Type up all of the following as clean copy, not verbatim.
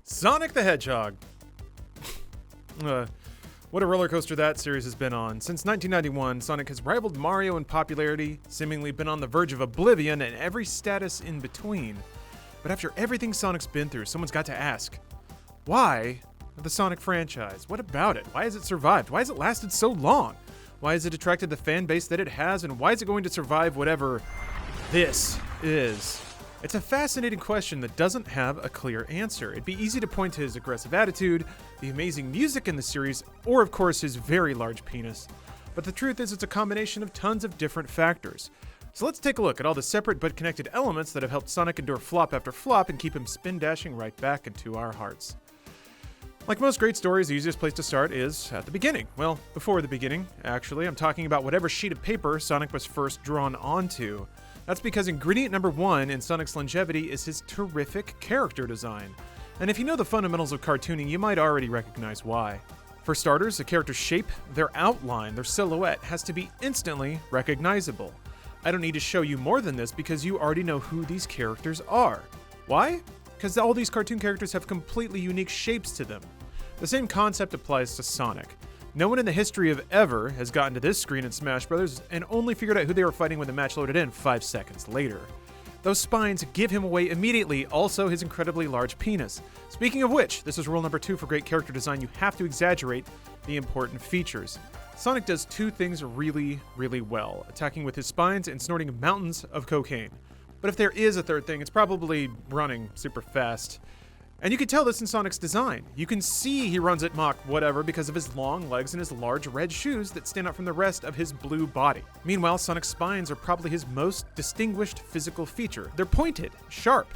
Sonic the Hedgehog. What a roller coaster that series has been on. Since 1991, Sonic has rivaled Mario in popularity, seemingly been on the verge of oblivion, and every status in between. But after everything Sonic's been through, someone's got to ask, why the Sonic franchise? What about it? Why has it survived? Why has it lasted so long? Why has it attracted the fan base that it has? And why is it going to survive whatever this is? It's a fascinating question that doesn't have a clear answer. It'd be easy to point to his aggressive attitude, the amazing music in the series, or of course his very large penis. But the truth is it's a combination of tons of different factors. So let's take a look at all the separate but connected elements that have helped Sonic endure flop after flop and keep him spin dashing right back into our hearts. Like most great stories, the easiest place to start is at the beginning. Well, before the beginning, actually. I'm talking about whatever sheet of paper Sonic was first drawn onto. That's because ingredient number one in Sonic's longevity is his terrific character design. And if you know the fundamentals of cartooning, you might already recognize why. For starters, a character's shape, their outline, their silhouette has to be instantly recognizable. I don't need to show you more than this because you already know who these characters are. Why? Because all these cartoon characters have completely unique shapes to them. The same concept applies to Sonic. No one in the history of ever has gotten to this screen in Smash Bros. And only figured out who they were fighting when the match loaded in 5 seconds later. Those spines give him away immediately, also his incredibly large penis. Speaking of which, this is rule number 2 for great character design: you have to exaggerate the important features. Sonic does two things really, really well: attacking with his spines and snorting mountains of cocaine. But if there is a third thing, it's probably running super fast. And you can tell this in Sonic's design. You can see he runs at Mach whatever because of his long legs and his large red shoes that stand out from the rest of his blue body. Meanwhile, Sonic's spines are probably his most distinguished physical feature. They're pointed, sharp,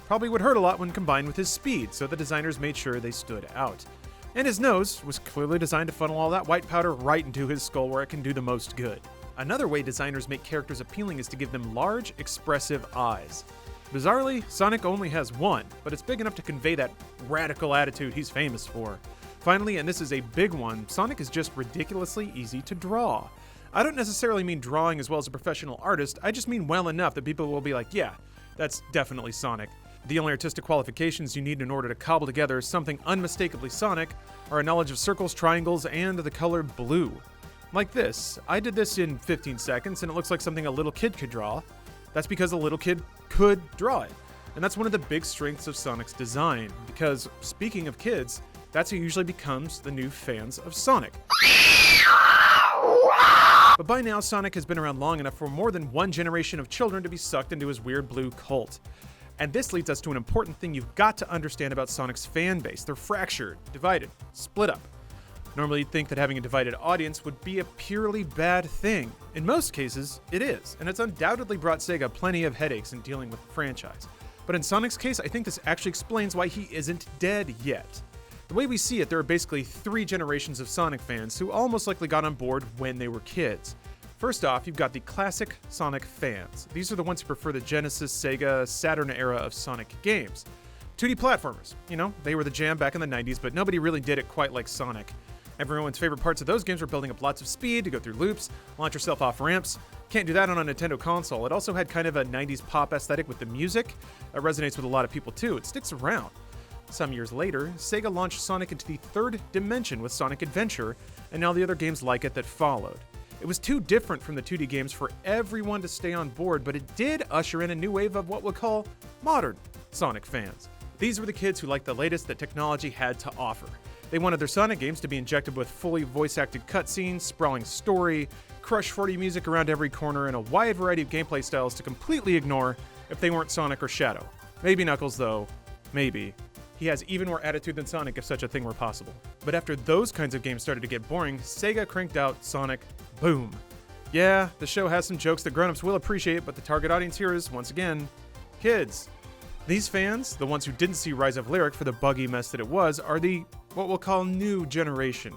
probably would hurt a lot when combined with his speed, so the designers made sure they stood out. And his nose was clearly designed to funnel all that white powder right into his skull where it can do the most good. Another way designers make characters appealing is to give them large, expressive eyes. Bizarrely, Sonic only has one, but it's big enough to convey that radical attitude he's famous for. Finally, and this is a big one, Sonic is just ridiculously easy to draw. I don't necessarily mean drawing as well as a professional artist, I just mean well enough that people will be like, yeah, that's definitely Sonic. The only artistic qualifications you need in order to cobble together something unmistakably Sonic are a knowledge of circles, triangles, and the color blue. Like this. I did this in 15 seconds, and it looks like something a little kid could draw. That's because a little kid could draw it. And that's one of the big strengths of Sonic's design, because speaking of kids, that's who usually becomes the new fans of Sonic. But by now, Sonic has been around long enough for more than one generation of children to be sucked into his weird blue cult. And this leads us to an important thing you've got to understand about Sonic's fan base. They're fractured, divided, split up. Normally you'd think that having a divided audience would be a purely bad thing. In most cases, it is, and it's undoubtedly brought Sega plenty of headaches in dealing with the franchise. But in Sonic's case, I think this actually explains why he isn't dead yet. The way we see it, there are basically 3 generations of Sonic fans who all most likely got on board when they were kids. First off, you've got the classic Sonic fans. These are the ones who prefer the Genesis, Sega, Saturn era of Sonic games. 2D platformers. You know, they were the jam back in the 90s, but nobody really did it quite like Sonic. Everyone's favorite parts of those games were building up lots of speed to go through loops, launch yourself off ramps. Can't do that on a Nintendo console. It also had kind of a 90s pop aesthetic with the music. That resonates with a lot of people too. It sticks around. Some years later, Sega launched Sonic into the third dimension with Sonic Adventure, and now the other games like it that followed. It was too different from the 2D games for everyone to stay on board, but it did usher in a new wave of what we'll call modern Sonic fans. These were the kids who liked the latest that technology had to offer. They wanted their Sonic games to be injected with fully voice-acted cutscenes, sprawling story, Crush 40 music around every corner, and a wide variety of gameplay styles to completely ignore if they weren't Sonic or Shadow. Maybe Knuckles, though. Maybe. He has even more attitude than Sonic if such a thing were possible. But after those kinds of games started to get boring, Sega cranked out Sonic Boom. Yeah, the show has some jokes that grown-ups will appreciate, but the target audience here is, once again, kids. These fans, the ones who didn't see Rise of Lyric for the buggy mess that it was, are the, what we'll call, new generation.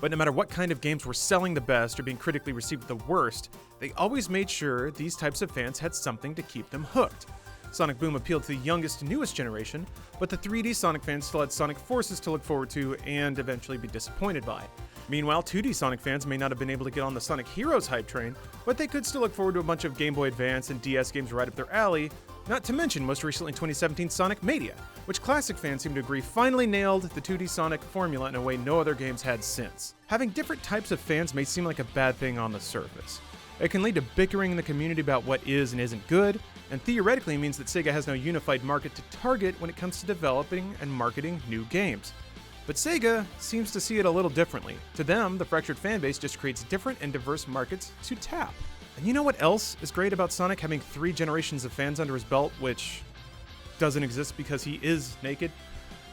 But no matter what kind of games were selling the best or being critically received the worst, they always made sure these types of fans had something to keep them hooked. Sonic Boom appealed to the youngest, newest generation, but the 3D Sonic fans still had Sonic Forces to look forward to and eventually be disappointed by. Meanwhile, 2D Sonic fans may not have been able to get on the Sonic Heroes hype train, but they could still look forward to a bunch of Game Boy Advance and DS games right up their alley, Not to mention, most recently 2017 Sonic Mania, which classic fans seem to agree finally nailed the 2D Sonic formula in a way no other games had since. Having different types of fans may seem like a bad thing on the surface. It can lead to bickering in the community about what is and isn't good, and theoretically means that Sega has no unified market to target when it comes to developing and marketing new games. But Sega seems to see it a little differently. To them, the fractured fanbase just creates different and diverse markets to tap. And you know what else is great about Sonic having 3 generations of fans under his belt, which doesn't exist because he is naked?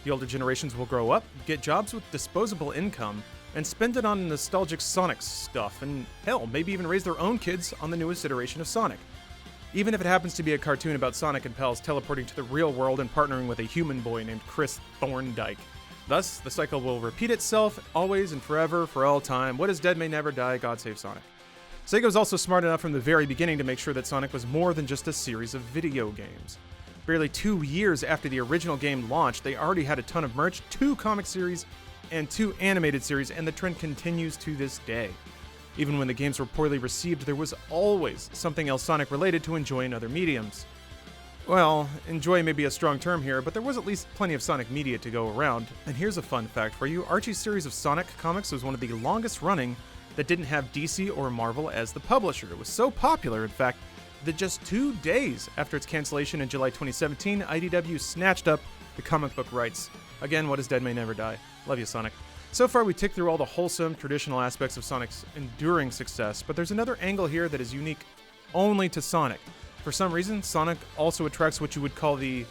The older generations will grow up, get jobs with disposable income, and spend it on nostalgic Sonic stuff, and hell, maybe even raise their own kids on the newest iteration of Sonic. Even if it happens to be a cartoon about Sonic and pals teleporting to the real world and partnering with a human boy named Chris Thorndike. Thus, the cycle will repeat itself, always and forever, for all time. What is dead may never die, God save Sonic. Sega was also smart enough from the very beginning to make sure that Sonic was more than just a series of video games. Barely 2 years after the original game launched, they already had a ton of merch, 2 comic series, and 2 animated series, and the trend continues to this day. Even when the games were poorly received, there was always something else Sonic related to enjoy in other mediums. Well, enjoy may be a strong term here, but there was at least plenty of Sonic media to go around. And here's a fun fact for you. Archie's series of Sonic comics was one of the longest running that didn't have DC or Marvel as the publisher. It was so popular, in fact, that just 2 days after its cancellation in July 2017, IDW snatched up the comic book rights. Again, what is dead may never die. Love you, Sonic. So far, we ticked through all the wholesome, traditional aspects of Sonic's enduring success, but there's another angle here that is unique only to Sonic. For some reason, Sonic also attracts what you would call the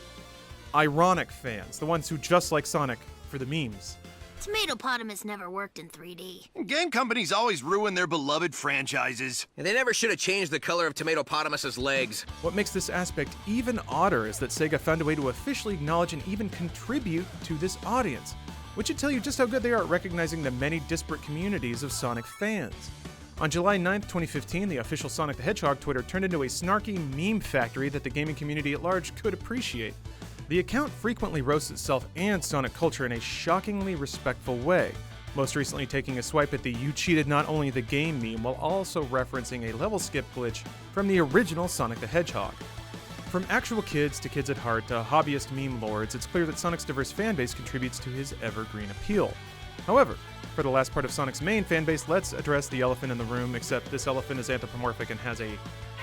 ironic fans, the ones who just like Sonic for the memes. Tomatopotamus never worked in 3D. Game companies always ruin their beloved franchises. And they never should have changed the color of Tomatopotamus's legs. What makes this aspect even odder is that Sega found a way to officially acknowledge and even contribute to this audience, which should tell you just how good they are at recognizing the many disparate communities of Sonic fans. On July 9th, 2015, the official Sonic the Hedgehog Twitter turned into a snarky meme factory that the gaming community at large could appreciate. The account frequently roasts itself and Sonic culture in a shockingly respectful way, most recently taking a swipe at the "you cheated not only the game" meme while also referencing a level skip glitch from the original Sonic the Hedgehog. From actual kids to kids at heart to hobbyist meme lords, it's clear that Sonic's diverse fanbase contributes to his evergreen appeal. However, for the last part of Sonic's main fanbase, let's address the elephant in the room, except this elephant is anthropomorphic and has a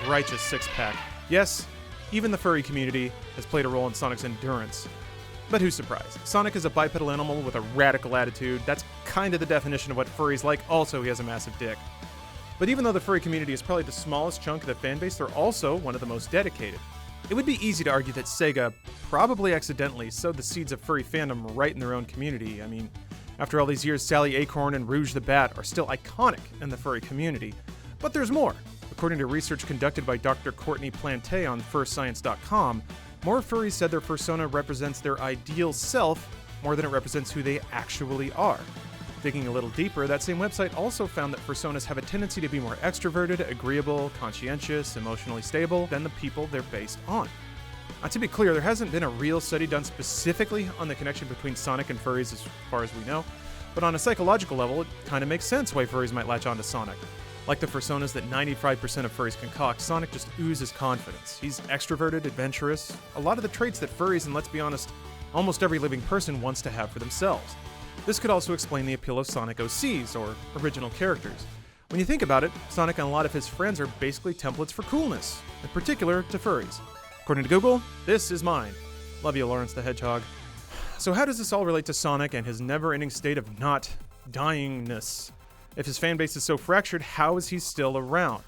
righteous six-pack. Yes, even the furry community has played a role in Sonic's endurance. But who's surprised? Sonic is a bipedal animal with a radical attitude. That's kind of the definition of what furry's like. Also, he has a massive dick. But even though the furry community is probably the smallest chunk of the fanbase, they're also one of the most dedicated. It would be easy to argue that Sega probably accidentally sowed the seeds of furry fandom right in their own community. I mean, after all these years, Sally Acorn and Rouge the Bat are still iconic in the furry community. But there's more. According to research conducted by Dr. Courtney Plante on FurScience.com, more furries said their fursona represents their ideal self more than it represents who they actually are. Digging a little deeper, that same website also found that fursonas have a tendency to be more extroverted, agreeable, conscientious, emotionally stable than the people they're based on. Now, to be clear, there hasn't been a real study done specifically on the connection between Sonic and furries as far as we know, but on a psychological level, it kind of makes sense why furries might latch onto Sonic. Like the fursonas that 95% of furries concoct, Sonic just oozes confidence. He's extroverted, adventurous, a lot of the traits that furries and, let's be honest, almost every living person wants to have for themselves. This could also explain the appeal of Sonic OCs, or original characters. When you think about it, Sonic and a lot of his friends are basically templates for coolness, in particular to furries. According to Google, this is mine. Love you, Lawrence the Hedgehog. So how does this all relate to Sonic and his never-ending state of not dyingness? If his fanbase is so fractured, how is he still around?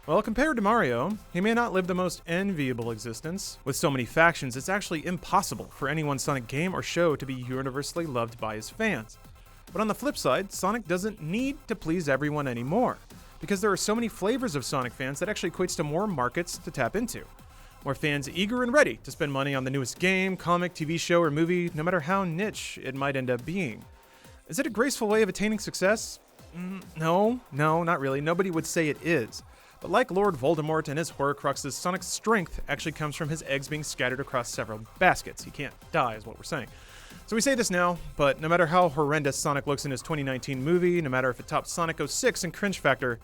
Well, compared to Mario, he may not live the most enviable existence. With so many factions, it's actually impossible for any one Sonic game or show to be universally loved by his fans. But on the flip side, Sonic doesn't need to please everyone anymore, because there are so many flavors of Sonic fans that actually equates to more markets to tap into. More fans eager and ready to spend money on the newest game, comic, TV show, or movie, no matter how niche it might end up being. Is it a graceful way of attaining success? No, not really. Nobody would say it is. But like Lord Voldemort and his Horcruxes, Sonic's strength actually comes from his eggs being scattered across several baskets. He can't die, is what we're saying. So we say this now, but no matter how horrendous Sonic looks in his 2019 movie, no matter if it tops Sonic 06 in cringe factor,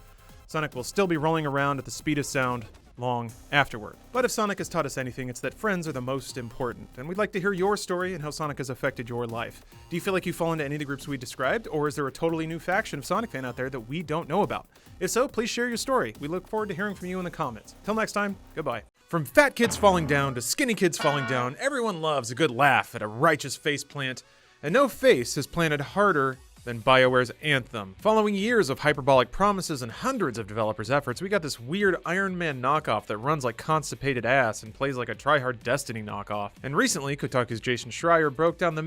Sonic will still be rolling around at the speed of sound, long afterward. But if Sonic has taught us anything, it's that friends are the most important, and we'd like to hear your story and how Sonic has affected your life. Do you feel like you fall into any of the groups we described, or is there a totally new faction of Sonic fan out there that we don't know about? If so, please share your story. We look forward to hearing from you in the comments. Till next time, goodbye. From fat kids falling down to skinny kids falling down, everyone loves a good laugh at a righteous face plant, and no face is planted harder than BioWare's Anthem. Following years of hyperbolic promises and hundreds of developers' efforts, we got this weird Iron Man knockoff that runs like constipated ass and plays like a try-hard Destiny knockoff. And recently, Kotaku's Jason Schreier broke down the